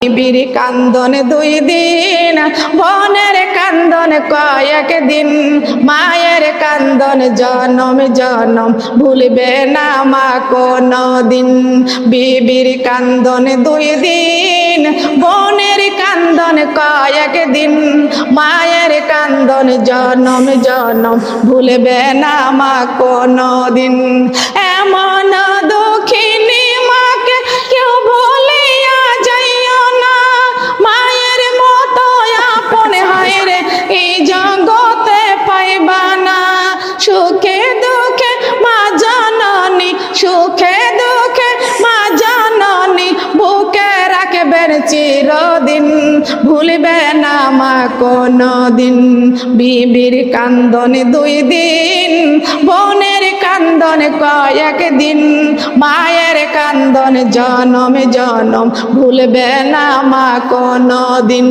বিবির কান্দন 2 দিন, বোনের কান্দন কয়েক দিন, মায়ের কান্দন জনম জনম ভুলবে না মা কোনো দিন। বিবির কান্দন 2 দিন, বোনের কান্দন কয়েক দিন, মায়ের কান্দন জনম জনম ভুলবে না মা কোনো দিন। এমন দুঃখিনী মাকে কেউ ভুলিয়া যাইও না, মায়ের মতো আপন হয় রে এই জগতে পাইবা না। সুখে দুঃখে মা জননী, সুখে দুঃখে মা জননী বুকে রাখবেন চিরদিন, ভুলবে না মা কোনো দিন। বিবির কান্দন 2 দিন, বোনের কান্দন কয়েক দিন, মায়ের কান্দন জনম জনম ভুলবে না মা কোনো দিন।